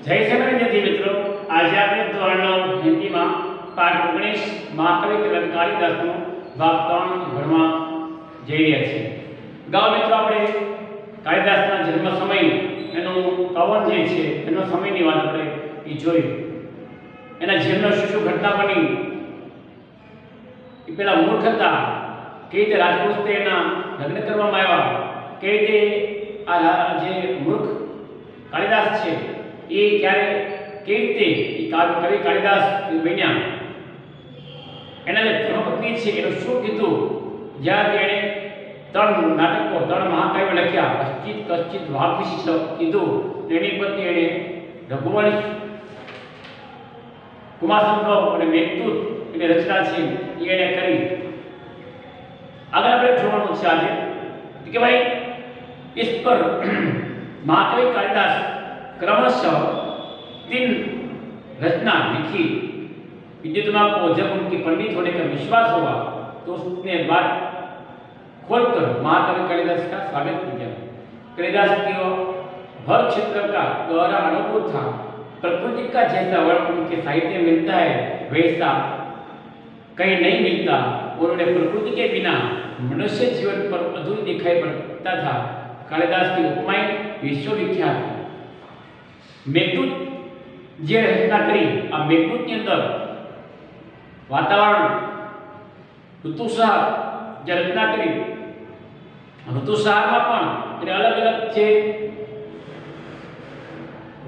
જય શ્રી વિદ્યાર્થી મિત્રો, આજે આપણે ધોરણ 9 હિન્દીમાં પાઠ 19 મહાકવિ તિલક કાલિદાસનો ભાગ 3 ભણવા જઈ રહ્યા છીએ। ગાવ મિત્રો આપણે કાલિદાસના જન્મ સમય એનું કવન જે છે એનો સમયની વાત આપણે એ જોઈ। એના જીવનનો શું ઘટના બની, એ પેલા મૂર્ખ હતા, કઈ રીતે રાજપૂત એના લગ્ન કરવામાં આવ્યા, કઈ રીતે આ જે મૂર્ખ કાલિદાસ છે એ ક્યારે કેવી રીતે કવિ કાલિદાસ બન્યા, એના જે ધર્મપત્ની છે એનું શું કીધું, જ્યાં તેણે 3 નાટકો 3 મહાકાવ્યો લખ્યા, કશ્ચિત કશ્ચિત વાગ્વિશિષ્ટ કીધું, તેની પત્ની એણે રઘુવંશ, કુમારસંભવ અને મેઘદૂત એની રચના છે એ એણે કરી। આગળ આપણે જોવાનું છે આજે કે ભાઈ इस पर महाकवि कालिदास क्रमशः 3 रचना लिखी। विद्युतमा को जब उनके पंडित होने का विश्वास हुआ तो उसने बात खोलकर महाकवि कालिदास का स्वागत किया। कालिदास की हर क्षेत्र का गहरा अनुभव था। प्रकृति का जैसा वर्ण उनके साहित्य में मिलता है वैसा कहीं नहीं मिलता, और उन्हें प्रकृति के बिना मनुष्य जीवन पर अधूरी दिखाई पड़ता था। कालिदास की उपमाएं विश्वविख्यात है। मेघदूत જે રચના કરી, આ મેઘદૂતની અંદર વાતાવરણ ઋતુસાર જે રચના કરી, ઋતુસારમાં પણ એને અલગ અલગ જે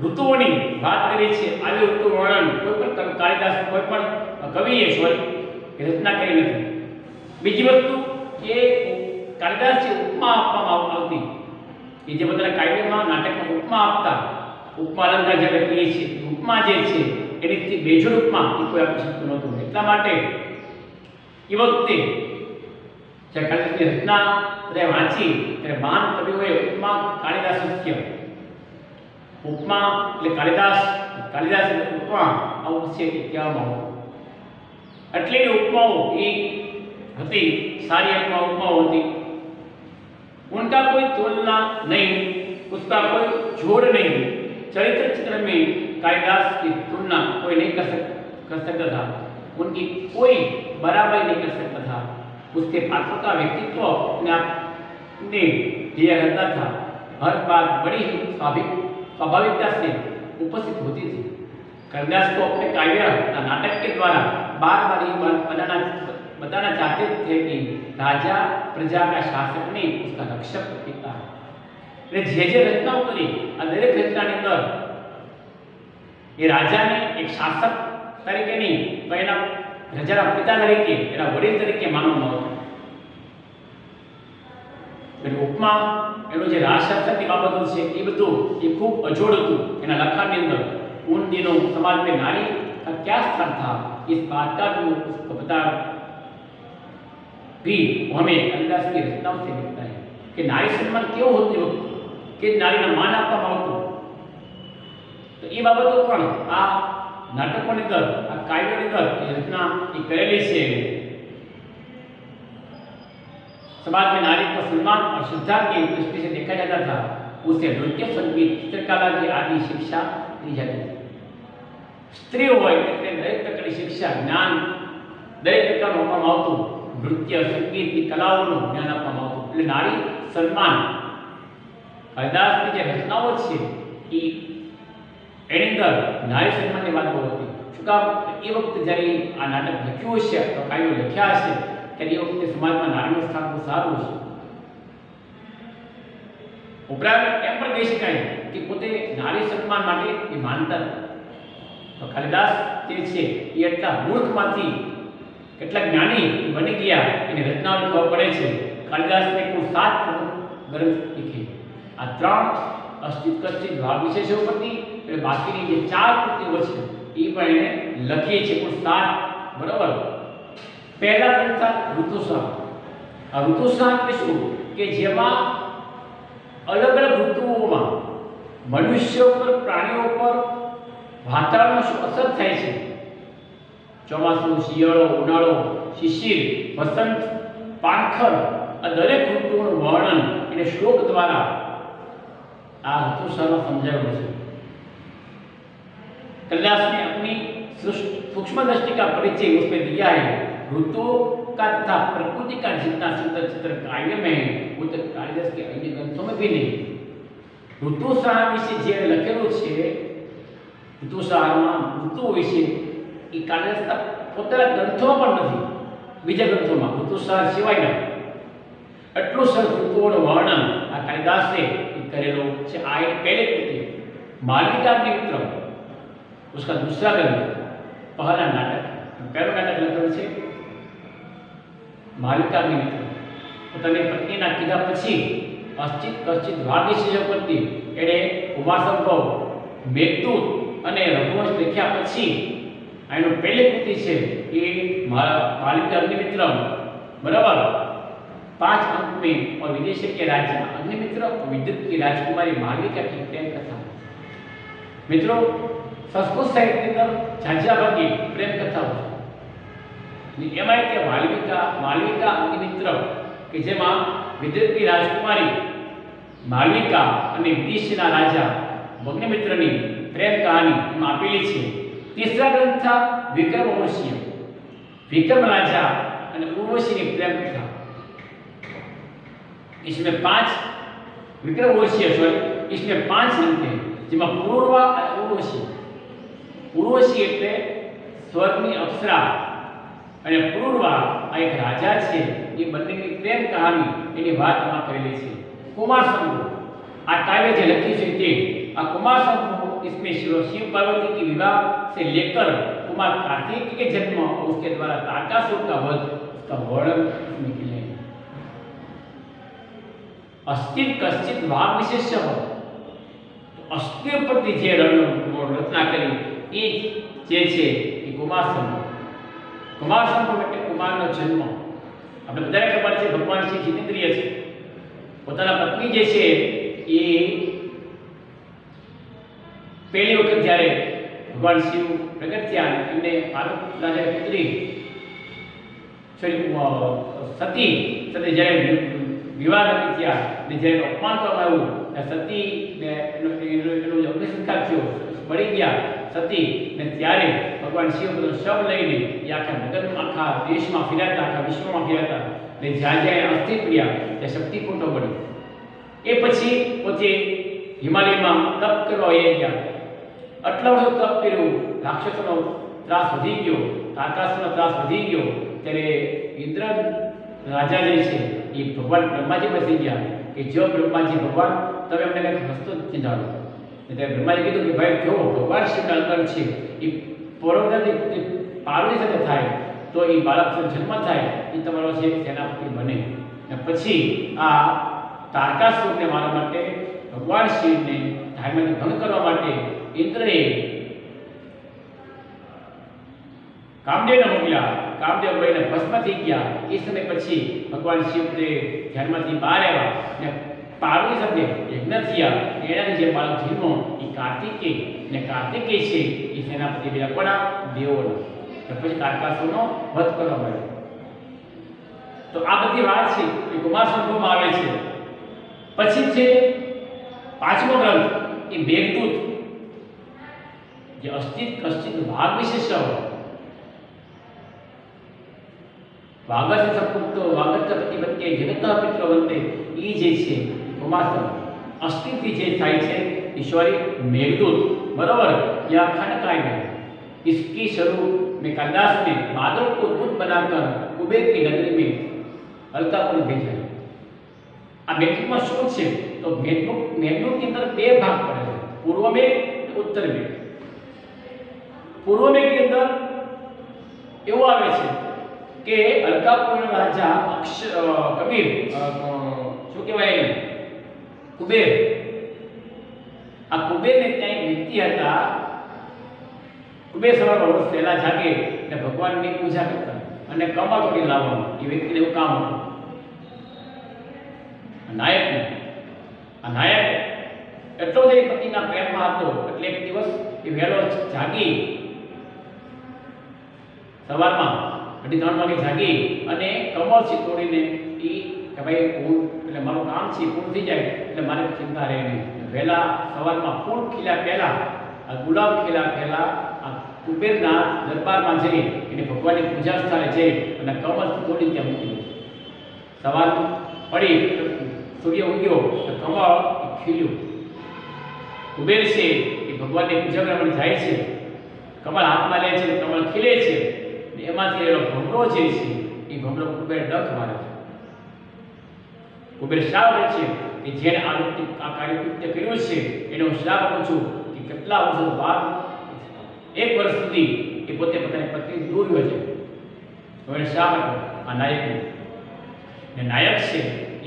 ઋતુઓની વાત કરી છે। આવી ઋતુ વર્ણન કોઈ પણ કાલિદાસ કોઈ પણ કવિએ રચના કરી નથી। બીજી વસ્તુ કે કાલિદાસ જે ઉપમા આપવામાં આવતી, એ જે બધા કાવ્યમાં નાટકમાં ઉપમા આપતા, ઉપમા અલંકાર જે કહીએ છીએ, ઉપમા જે છે એની બેજોડ ઉપમા એ કોઈ આપી શકતું નહોતું। એટલા માટે એ વખતે જે કાલિદાસની રચના બધા વાંચી ત્યારે મહાન કવિઓએ ઉપમા કાલિદાસસ્ય, ઉપમા એટલે કાલિદાસ, કાલિદાસ એટલે ઉપમા, આવું છે એ કહેવામાં આવતું। એટલે એ ઉપમાઓ એ હતી, સારી ઉપમાઓ હતી। उनका कोई तुलना नहीं, उसका कोई जोड़ नहीं। चरित्र चित्र में कालिदास की तुलना कोई नहीं कर सकता था, उनकी कोई बराबरी नहीं कर सकता था। उसके पात्र का व्यक्तित्व अपने आप ने दिया रहता था। हर बात बड़ी ही स्वाभाविकता से उपस्थित होती थी। कालिदास को अपने काव्य नाटक के द्वारा बार बार ये बताना चाहते थे कि राजा प्रजा का शासक नहीं, उसका रक्षक पिता है। जे रचनाओं करी आ दरेक रचनाની અંદર એ રાજાને એક શાસક તરીકે નહીં પણ એના પ્રજાના પિતા તરીકે, એના વડીલ તરીકે માનવામાં આવતું। એટલે ઉપમા એનો જે રાજશાસ્ત્રની બાબતો છે એ બધું એ ખૂબ અજોડ હતું એના લખાણની અંદર। उन दिनों समाज में नारी का क्या स्थान था, इस बात का भी उसको पता भी हमें कालिदास की रचनाओं से मिलता है कि नारी सम्मान क्यों होती हो, कि नारी ने मान आपવામાં આવતું। तो ये बाबतो पण आ नाटकोની અંદર, આ કાવ્યોની અંદર એ રચના એ કરેલી છે। समाज में नारी को सम्मान और श्रद्धा की दृष्टि से देखा जाता था। उसे नृत्य, संगीत, चित्रकला की आदि शिक्षा दी जाती थी। स्त्री હોય એટલે દરેક પ્રકારની શિક્ષા, જ્ઞાન દરેક પ્રકારનું આપવામાં આવતું। નૃત્ય, સંગીત ની કલાઓનું જ્ઞાન આપવામાં આવતું। એટલે નારી સન્માન, કાલિદાસની જે રચનાઓ છે એ એની અંદર નારી સન્માનની વાતો હતી। શું કામ? એ વખતે જ્યારે આ નાટક લખ્યું હશે, તો કાવ્યો લખ્યા હશે, ત્યારે એ વખતે સમાજમાં નારીનું સ્થાન બહુ સારું છે। ઉપરાંત એમ પણ કહી શકાય કે પોતે નારી સન્માન માટે એ માનતા હતા। તો કાલિદાસ જે છે એ એટલા મૂર્ખમાંથી કેટલા જ્ઞાની બની ગયા, એની રચનાઓ ખબર પડે છે। કાલિદાસને કુલ 7 પ્રમુખ ગ્રંથ લખી। આ 3 અશ્ચિત કશ્ચિત વાગ્વિશેષો પરથી એટલે બાકીની જે 4 કૃતિઓ છે એ પણ એને લખી છે, કુલ 7, બરાબર। પહેલા ગ્રંથ ઋતુસાર। આ ઋતુસાર એટલે શું કે જેમાં અલગ અલગ ઋતુઓમાં મનુષ્યો પર, પ્રાણીઓ પર વાતાવરણમાં શું અસર થાય છે, ચોમાસું, શિયાળો, ઉનાળો, શિશિર, વસંત, પાનખર, આ દરેક ઋતુઓનું વર્ણન એને શ્લોક દ્વારા આ ઋતુસારમાં સમજાવ્યું છે। कालिदास ने अपनी सूक्ष्म दृष्टि का परिचय उसमें दिया है। ऋतुओं का तथा प्रकृति का जितना सुंदर चित्र काव्य में है वो तो कालिदास के अन्य ग्रंथों में भी नहीं। ऋतुसार विषे जे लखेલું છે ऋतुसाરમાં ઋતુ વિશે એ કાલિદાસના પોતાના ગ્રંથોમાં પણ નથી, બીજા ગ્રંથોમાં ઋતુસાર સિવાયના એટલું સરસ ઋતુઓનું વર્ણન આ કાલિદાસે કરેલું છે। આ એક પહેલી કૃતિ मालविकाग्निमित्रम, उसका दूसरा ग्रंथ, पहला नाटक, पहला नाटक લખેલું છે मालविकाग्निमित्रम। પોતાની પત્નીના કીધા પછી અશ્ચિત કશ્ચિત ભાગ્યશીલ પત્ની એણે ઉમાસંભવ, મેઘદૂત અને રઘુવંશ લખ્યા પછી આનો પહેલી કૃતિ છે એ मालविकाग्निमित्रम, बराबर 5 अंक में। और विदेश के राजा अग्निमित्र विद्युत की राजकुमारी मालविका की प्रेम कथा। मित्रों, संस्कृत साहित्य के अंदर झांझा भागी प्रेम कथाओं एमां के मालविका अग्निमित्र के जेमा विद्युत की राजकुमारी मालविका અને વિદેશના રાજા અગ્નિમિત્રની પ્રેમ કહાની એમાં આપેલી છે। तीसरा ग्रंथ था विक्रम उर्वशी, विक्रम राजा और उर्वशी की प्रेम कथा। इसमें 5 विक्रम उर्वशी, सॉरी, इसमें 5 अंक है જેમાં પૂર્વા અને ઉર્વશી। ઉર્વશી એટલે સ્વર્ગની અપ્સરા અને પૂર્વા આ એક રાજા છે। એ બંનેની પ્રેમ કહાની એની વાત આમાં કરેલી છે। कुमार संभव, आ काव्य जो लिखी है आ कुमार संभव, इसमें शिव पार्वती की विवाह से लेकर कुमार कार्तिक के जन्म और उसके द्वारा तारकासुर का वध, उसका वर्णन इसमें किया है। अस्थिर कश्चित भाग विशेष हो, तो अस्थिर प्रति जे रचना करी ये जे छे कि कुमार संभव। कुमार संभव એટલે કુમારનો જન્મ। આપણે બધાને ખબર છે ભગવાન શ્રી જીનેન્દ્રિય છે, પોતાના પત્ની જે છે એ પહેલી વખત જ્યારે ભગવાન શિવ પ્રગટ થયા એમને પાર્વતી રાજાની પુત્રી સતી જ્યારે વિવાહ નથી થયા ને જ્યારે અપમાન કરવામાં આવ્યું સતી ને એનો અગ્નિસંસ્કાર થયો, બળી ગયા સતી ને ત્યારે ભગવાન શિવ બધો શબ લઈને એ આખા નગરમાં, આખા દેશમાં ફિરાતા, આખા વિશ્વમાં ફિરાતા ને જ્યાં જ્યાં અસ્થિ પ્રિયા ત્યાં શક્તિકુંડો બની। એ પછી પોતે હિમાલયમાં તપ કરવા એ ગયા। આટલા વર્ષો તપ કર્યું, રાક્ષસોનો ત્રાસ વધી ગયો, તારકાસુરનો ત્રાસ વધી ગયો ત્યારે ઇન્દ્ર રાજા જે છે એ ભગવાન બ્રહ્માજી પાસે ગયા કે જો બ્રહ્માજી ભગવાન તમે અમને કંઈક રસ્તો ચીંધાડો। ત્યારે બ્રહ્માજી કીધું કે ભાઈ જો ભગવાન શિવના અવતાર છે એ પાર્વતી સાથે થાય તો એ બાળકનો જન્મ થાય એ તમારો છે સેનાપતિ બને। અને પછી આ તારકાસુરને મારવા માટે ભગવાન શિવને ધર્મને ભંગ કરવા માટે ઇન્દ્રએ કામદેવને મોકલ્યા। કામદેવ બળીને ભસ્મ થઈ ગયા। એ સમય પછી ભગવાન શિવ તે ધર્મથી બહાર આવ્યા ને પાર્વતી સાથે યજ્ઞ થયા। એનાથી જે બાળક જન્મો એ કાર્તિકેય ને કાર્તિકેય છે એ સેનાપતિ બીજા કોના દેવોના। પછી તારકાસુરનો વધ કરવામાં આવ્યો। તો આ બધી વાત છે એ કુમાર સંભવમાં આવે છે। પછી છે 5મો ગ્રંથ એ મેઘદૂત, જે અસ્થિત કશ્ચિત ભાગ વિશેષ વાગર से सबको वागर का पति बन के जगतના पितृ बनते ई जे छे कुमार संभव। अस्तित्व जे थाय छे ईश्वरी मेघदूत, बराबर, या खंडकाय में इसकी शुरू में कालिदास ने बादल को दूत बनाकर कुबेर की नगरी में अलकापुर भेजा। आ मेघदूत में શું છે તો मेघदूत के अंदर 2 भाग पड़े हैं, पूर्व में उत्तर में। पूर्व में के अंदर એવું આવે છે કે અલકાપુરના રાજા કબીર શું કહેવાય કુબેર, આ કુબેરને ત્યાં વ્યક્તિ હતા। કુબેર સવારમાં રોજ પહેલા જાગે અને ભગવાનની પૂજા કરતા અને કમા તોડી લાવવાનું એ વ્યક્તિને એવું કામ હતું। નાયકનું આ નાયક એટલો જ એ પતિના પ્રેમમાં હતો એટલે એક દિવસ એ વહેલો જાગી, સવારમાં 3:30 વાગે જાગી અને કમળ છે તોડીને એ કે ભાઈ હું એટલે મારું કામ છે પૂરું થઈ જાય એટલે મારે ચિંતા રહે નહીં। વહેલા સવારમાં ફૂલ ખીલ્યા પહેલા આ ગુલાબ ખીલા ખેલા આ કુબેરના દરબારમાં જઈ એને ભગવાનની પૂજા સ્થળે જઈ અને કમળ તોડી ત્યાં મૂકી દીધું. સવાર પડી સૂર્ય ઉગ્યો તો કમળ ખીલ્યું. કુબેર છે એ ભગવાનની પૂજા કરવા માટે જાય છે, કમળ હાથમાં લે છે, કમળ ખીલે છે, એમાંથી એનો ભમરો જે છે એ ભમરો કુબેર ડખ મારે છે. કુબેર શ્રાપ લે છે કે જેને આ કાર્યકૃત્ય કર્યું છે એને હું શ્રાપ આપું છું કે કેટલા વર્ષો બાદ 1 વર્ષ સુધી એ પોતે પોતાની પત્ની દૂર હોય છે. તો એને શ્રાપ આપ્યો આ નાયકને. ને નાયક છે એ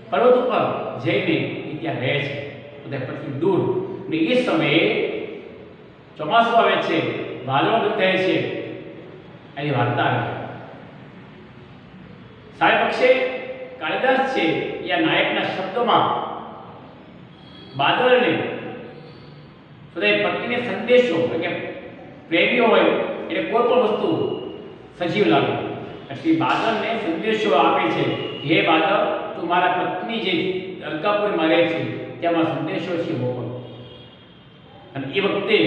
પર્વત ઉપર જઈને એ ત્યાં રહે છે પોતાની પત્ની દૂર. ને એ સમયે ચોમાસું આવે છે, વાદળો બંધાય છે, એની વાર્તા આવે. સાહેબ પક્ષે કાલિદાસ છે એ આ નાયકના શબ્દોમાં બાદળને પોતાની પત્નીને સંદેશો કે પ્રેમીઓ હોય એટલે કોઈ પણ વસ્તુ સજીવ લાગે એટલે બાદળને સંદેશો આપે છે. હે બાદળ, તું મારા પત્ની જે અલકાપુરમાં રહે છે ત્યાં મારો સંદેશો છે મોકલો. અને એ વખતે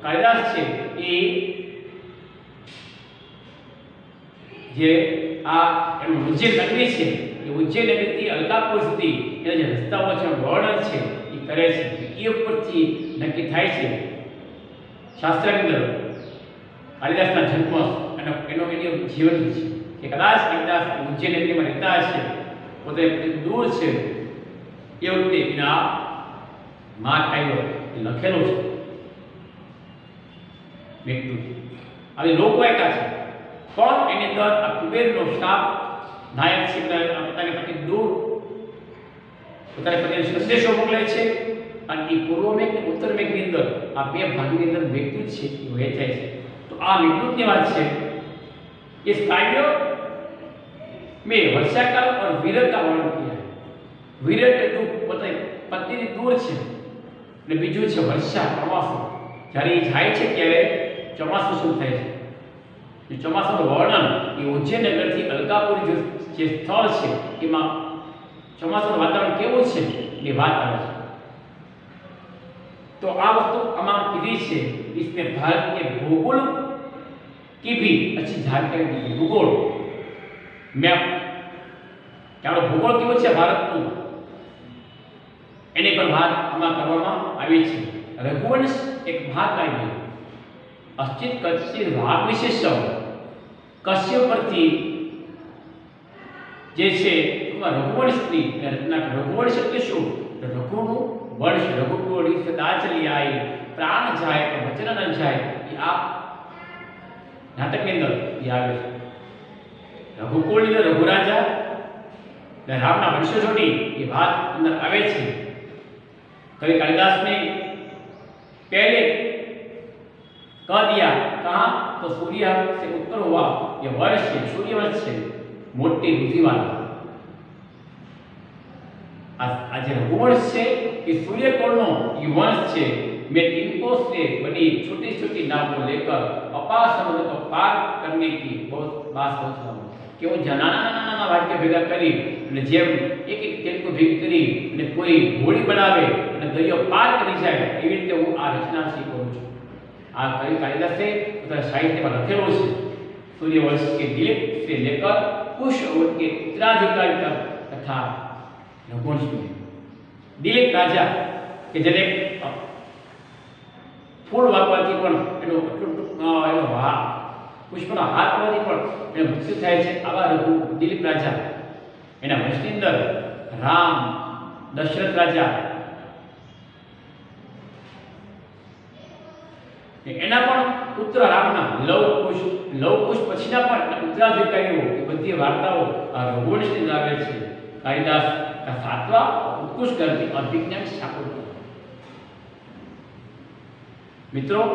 કાલિદાસ છે એ જે આ એનું ઉજ્જૈન નગરી છે એ ઉજ્જૈન નગરીથી અલકાપુર સુધી એના જે રસ્તાઓ છે વર્ણન છે એ કરે છે. એ ઉપરથી નક્કી થાય છે શાસ્ત્રની અંદર કાલિદાસના જન્મ અને એનો જીવન છે કે કદાચ કાલિદાસ ઉજ્જૈન નગરીમાં રહેતા હશે, પોતે દૂર છે એ વખતે એના માં કાવ્ય લખેલું છે મેઘદૂત. આવી લોકવાયકા છે પણ એની અંદર આ કુબેરનો શ્રાપ નાયક શિવના પોતાની પત્ની દૂર પોતાની પત્નીને સંદેશો મોકલે છે. અને એ પૂર્વ મેઘ અને ઉત્તર મેઘની અંદર આ 2 ભાગની અંદર મેઘદૂત છે એ વહેંચાય છે. તો આ મેઘદૂતની વાત છે. इस काव्य में वर्षा काल और वीरत का वर्णन किया है. वीरत એટલે પોતે પત્નીની દૂર છે અને બીજું છે વર્ષા ચોમાસું. જ્યારે એ જાય છે ત્યારે ચોમાસું શરૂ થાય છે. એ ચોમાસાનું વર્ણન એ ઉજ્જૈન નગરથી અલકાપુર જે સ્થળ છે એમાં ચોમાસાનું વાતાવરણ કેવું છે એ વાત આવે છે. तो આ વસ્તુ આમાં કીધી છે. इसमें भारत के भूगोल की भी अच्छी जानकारी दी है. भूगोल मैप આપણો ભૂગોળ કેવો છે ભારતનું એની પર વાત આમાં કરવામાં આવી છે. રઘુવંશ એક મહાકાવ્ય અસ્થિત કચ્છ ભાગ વિશેષ કશ્યપ પરથી જે છે રઘુવંશની રચના. રઘુવંશ એટલે શું? રઘુનું વંશ, રઘુકુળ સદા ચલી આઈ, પ્રાણ જાય તો વચન ન જાય. એ આ નાટકની અંદર એ આવે છે. રઘુકુળની અંદર રઘુરાજા અને રામના વંશજોની એ વાત અંદર આવે છે. कवि कालिदास ने पहले कह दिया कहा तो सूर्य से उत्तर हुआ ये वर्ष है, सूर्य वर्ष है, मोटी बुद्धि वाला. आज रघुवंश से कि सूर्य कोणनो ये वंश है. मैं इनको से बनी छोटी छोटी नाव को लेकर अपार समुद्र को पार करने की बहुत बात सोच रहा हूँ कि वो नाना वाक्य भेगा करी અને જેમ એક એક તેલકો ભેગી કરી અને કોઈ હોળી બનાવે અને દરિયો પાર કરી જાય એવી રીતે હું આ રચના શીખું છું. આ કવિ કાલિદાસે પોતાના સાહિત્યમાં લખેલો છે. सूर्यवंश के दिलीप से लेकर कुशवंश के उत्तराधिकारी तक तथा रघुवंश में दिलीप राजा के जने फूल वागवाથી પણ એનો એનો પુષ્પનો હાર કરવાથી પણ એનો મૃત્યુ થાય છે. આવા રઘુ દિલીપ રાજા એના વંશની અંદર રામ, દશરથ રાજા એના પણ પુત્ર રામના લવકુશ પછીના પણ ઉત્તરાધિકારીઓ એ બધી વાર્તાઓ આ રઘુવંશની અંદર આવે છે. કાલિદાસ का सातवां उत्कृष्ट ग्रंथ अभिज्ञान शाकुंतल. मित्रों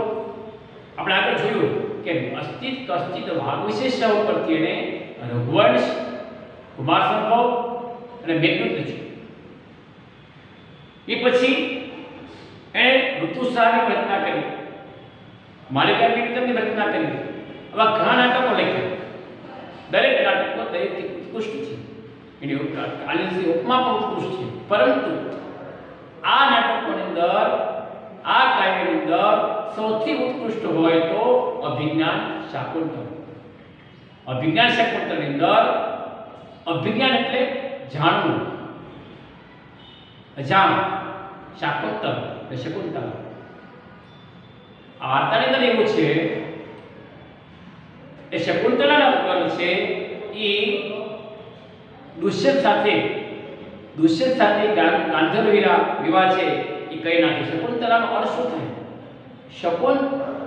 આપણે આગળ જોયું કે અસ્તિત્વ કશ્ચિત ભાગ વિશેષતા ઉપરથી એને રઘુવંશ, કુમાર સંભવ અને મેઘદૂત લખ્યું. એ પછી એણે ઋતુસારની રચના કરી, માલિકા નિમિત્તની રચના કરી. આવા ઘણા નાટકો લખ્યા. દરેક નાટકો દરેકથી ઉત્કૃષ્ટ છે. એની કાલિદાસની ઉપમા પણ ઉત્કૃષ્ટ છે. પરંતુ આ નાટકોની અંદર આ કાવ્યની અંદર સૌથી ઉત્કૃષ્ટ હોય તો અભિજ્ઞાન શાકુંતલ. અભિજ્ઞાન શાકુંતલની અંદર અભિજ્ઞાન એટલે જાણવું, અજાણ, શાકુંતલ એટલે શકુંતલા. આ વાર્તાની અંદર એવું છે એ શકુંતલાના પુત્ર છે એ દુષ્યંત સાથે ગાંધર્વ વિવાહ છે એ કઈ નાખે. શકુંતલાનો અર્થ શું થાય? શકુન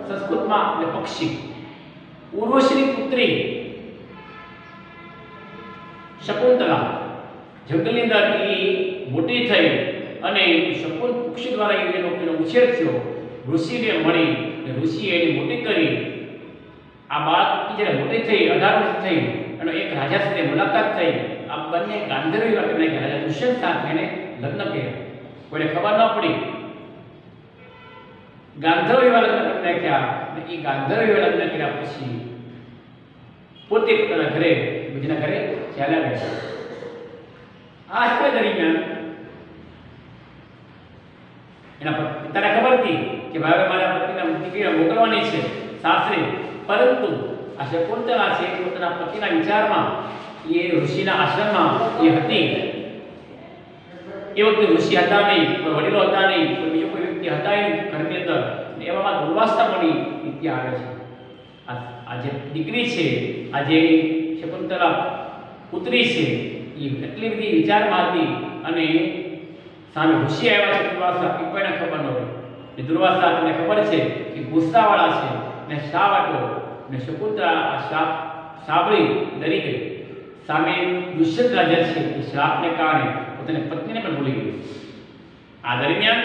સંસ્કૃતમાં એટલે પક્ષી. ઉર્વશીની પુત્રી શકુંતલા જંગલની અંદર એ મોટી થઈ અને શકુન પક્ષી દ્વારા એનો ઉછેર થયો. ઋષિને મળી, ઋષિએ એને મોટી કરી. આ બાળક જ્યારે મોટી થઈ 18 વર્ષ થઈ અને એક રાજા સાથે મુલાકાત થઈ. આ બંને ગાંધર્વ વિવાહ કરી નાખ્યા. રાજા દુષ્યંત સાથે એને લગ્ન કર્યા. કોઈને ખબર ન પડી. ગાંધર્વ વિવાહ લગ્ન કરી નાખ્યા. એ ગાંધર્વ વિવાહ લગ્ન કર્યા પછી પોતે પોતાના ઘરે બીજાના ઘરે ચાલ્યા ગયા. આ સમય દરમિયાન એના પિતાને ખબર હતી કે ભાઈ મારા પતિના દીકરીને મોકલવાની છે સાસરે, પરંતુ આ શકુંતલા છે પોતાના પતિના વિચારમાં એ ઋષિના આશ્રમમાં એ હતી. એ વખતે ઋષિ હતા નહીં, કોઈ વડીલો હતા નહીં, કોઈ બીજો કોઈ વ્યક્તિ હતા નહીં ઘરની અંદર. એવામાં દુર્વાસા મળી ત્યાં આવે છે. આ જે દીકરી છે, આ જે શકુંતલા પુત્રી છે એ એટલી બધી વિચારમાં હતી અને સામે ઋષિ આવ્યા છે દુર્વાસા, એ કોઈને ખબર ન હોય. એ દુર્વાસા તમને ખબર છે કે ગુસ્સાવાળા છે ને શાપ આપ્યો ને શકુંતલા આ શાપ સાંભળી ડરી ગઈ. સામે દુષ્યંત રાજા છે એ શાપને કારણે પોતાની પત્નીને પણ ભૂલી ગઈ. આ દરમિયાન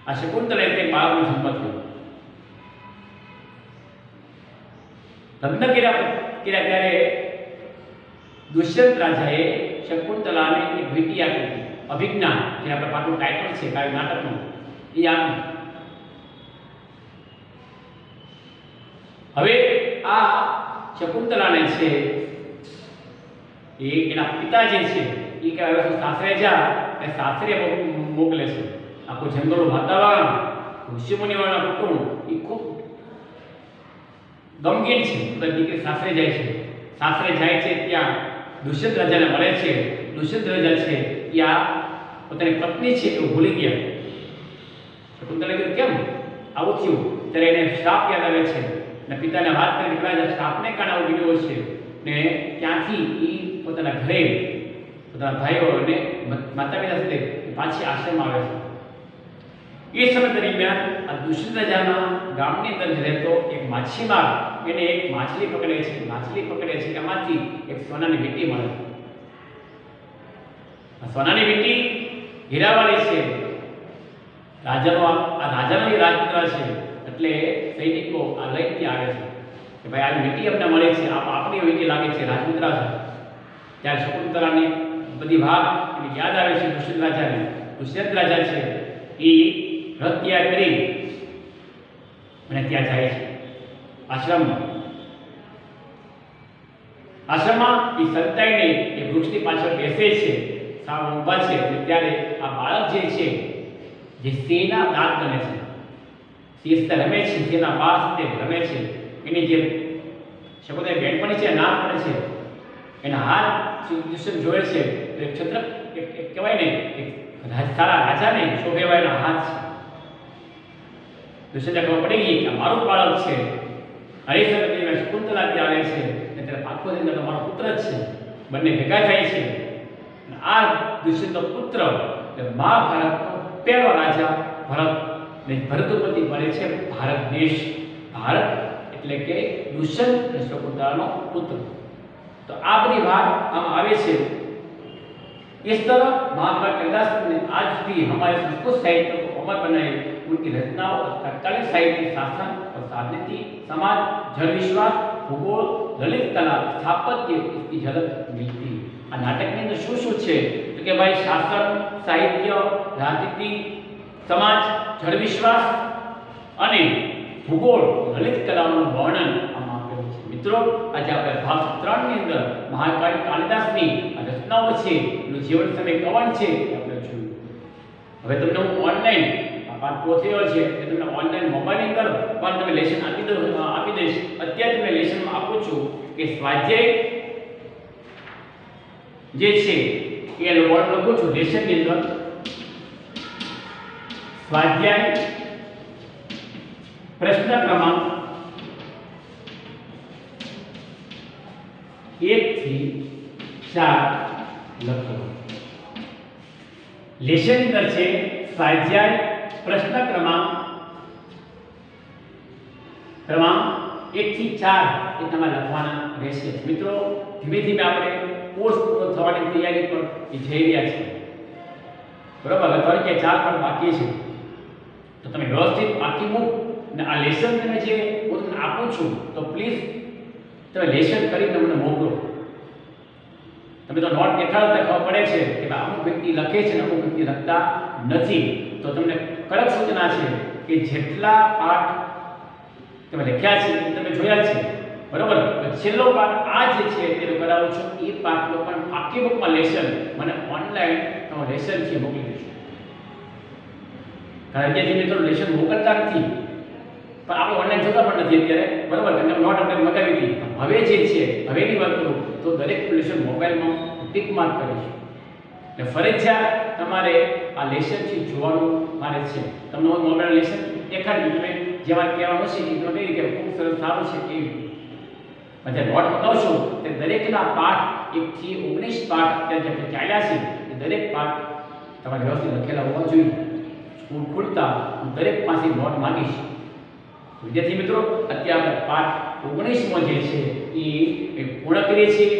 આ શકુંતલાએ તે બાળકનો જન્મ થયો. લગ્ન કર્યા ત્યારે દુષ્યંત રાજાએ શકુંતલાને એક વીંટી આપી હતી, અભિજ્ઞાન, જે આપણે પાછું ટાઇટલ છે કાવ્ય નાટકનું, એ આપી. હવે આ શકુંતલાને છે એ એના પિતા જે છે એ કે હવે સાસરે જા એ સાસરે મોકલે છે. આખું જંગલનું વાતાવરણ, ઋષિમુનિઓના કુટુંબ એ ખૂબ ગમગીન છે. બધા દીકરી સાસરે જાય છે. સાસરે જાય છે ત્યાં દુષ્યંત રાજાને મળે છે. દુષ્યંત રાજા છે એ આ પોતાની પત્ની છે એવું ભૂલી ગયા. શકુંતલાએ કીધું કેમ આવું થયું? ત્યારે એને શ્રાપ યાદ આવે છે ને પિતાને વાત કરી કે શ્રાપને કારણે આવું બન્યું છે ને ત્યાંથી એ પોતાના ઘરે પોતાના ભાઈઓ અને માતા પિતા સાથે પાછી આશ્રમમાં આવે છે. એ સમય દરમિયાન આ દુષ્યંત રાજાના ગામની અંદર રહેતો એક માછીમાર એને એક માછલી પકડે છે. માછલી પકડે છે એમાંથી એક સોનાની વીંટી મળે. આ સોનાની વીંટી હીરાવાળી છે. રાજાનો એ રાજપુત્ર છે એટલે સૈનિકો આ લઈને ત્યાં આવે છે કે ભાઈ આ વીંટી અમને મળે છે, આપણી વીંટી લાગે છે, રાજપુત્રા છે. ત્યારે શકુંતલાને બધી વાત એને યાદ આવે છે દુષ્યંત રાજાને. દુષ્યંત રાજા છે એ રથ તૈયાર કરી અને ત્યાં જાય છે આશ્રમમાં. આશ્રમમાં એ સંતાઈને એ વૃક્ષની પાછળ બેસે છે, સાવ ઊભા છે. અને ત્યારે આ બાળક જે છે જે સિંહના દાંત બને છે, સિંહ સાથે રમે છે, સિંહના બાળ સાથે રમે છે. એની જે શકુંતલાની બેનપણી છે નામ પડે છે, એના હાથ દુષ્યંત જોડે છે. એક છત્ર કહેવાય ને એક સારા રાજાને શોભેવા એના હાથ છે. દુષ્યંતને ખબર પડી ગઈ કે મારું બાળક છે. હરિશ્ચંદ્ર શકુંતલા ત્યાં આવે છે અને ત્યારે પાકો અંદર તમારો પુત્ર જ છે. બંને ભેગા થાય છે. આ દુષ્યંતનો પુત્ર એટલે મહાભારતનો પહેલો રાજા ભરત ને ભરતપતિ બને છે ભારત દેશ. ભારત એટલે કે દુષ્યંત અને શકુંતલાનો પુત્ર. तो आप बड़ी बात हम आवे से इस तरह महात्मा कालिदास ने आज भी हमारे संस्कृत साहित्य को अमर बनाए. उनकी रचनाओं और तत्कालीन साहित्य शासन और राजनीति, समाज, जन विश्वास, भूगोल, ललित कला, स्थापत्य इसकी झलक मिलती. आ नाटक में शू शू है तो कि भाई शासन, साहित्य, राजनीति, समाज, जन विश्वास અને ભૂગોળ, લલિત કલાનું વર્ણન મિત્રો આજે આપણે ભાગ 3 ની અંદર મહાકવિ કાલિદાસની રચનાઓ છે, એનું જીવન સમય કવન છે આપણે હવે તમને હું ઓનલાઈન પાઠ પોથીઓ છે એ તમને ઓનલાઈન મોબાઈલની અંદર પણ તમે લેસન આપી દઈશ. અત્યારે તમને લેસનમાં આપું છું કે સ્વાધ્યાય જે છે એ વર્ડ લખું છું લેસનની અંદર. સ્વાધ્યાય પ્રશ્ન ક્રમાંક 1 થી 4 લખો. લેસન અંદર છે સ્વાધ્યાય પ્રશ્ન ક્રમાંક 1 થી 4 એ તમારે લખવાના રહેશે. મિત્રો ધીમે ધીમે આપણે કોર્સ પૂરો થવાની તૈયારી પર જઈ રહ્યા છીએ. બરાબર, હવે કે 4 પણ બાકી છે. તો તમે વ્યવસ્થિત આખી બુક અને આ લેસન તમે જે હું તમને આપું છું તો પ્લીઝ તમે લેસન કરીને મને મોકલો. તમે તો નોટ દેખાડતા ખબર પડે છે કે અમુક વ્યક્તિ લખે છે અને અમુક વ્યક્તિ લખતા નથી. તો તમને કડક સૂચના છે કે જેટલા પાઠ તમે લખ્યા છે એ તમે જોયા છે, બરાબર. છેલ્લો પાઠ આ જે છે તે કરાવું છું. એ પાઠનો પણ આખી બુકમાં લેસન મને ઓનલાઈન તમે લેસન છે મોકલી દેજો. કારણ કે જે મિત્રો લેસન મોકલતા નથી પણ આપણે ઓનલાઈન જોતા પણ નથી અત્યારે, બરાબર. તમને નોટ આપણે મગાવી હતી. હવે જે છે હવેની વાત કરું તો દરેક લેસન મોબાઈલમાં ટિક માર્ક કરીશું. એટલે ફરજિયાત તમારે આ લેસન છે જોવાનું મારે છે. તમને હું મોબાઈલ લેસન દેખાડી તમે જેમાં કહેવાનું છે એ તો નહીં કે ખૂબ સરસ સારું છે કેવી જે નોટ બતાવશો તે દરેકના પાઠ 1 થી 19 પાઠ અત્યારે જે ચાલ્યા છે એ દરેક પાઠ તમારે વ્યવસ્થિત લખેલા હોવા જોઈએ. સ્કૂલ ખુલતા હું દરેક પાસે નોટ માંગીશ. વિદ્યાર્થી મિત્રો અત્યારે આપણે પાઠ 19માં જે છે એ પૂર્ણ કરીએ છીએ.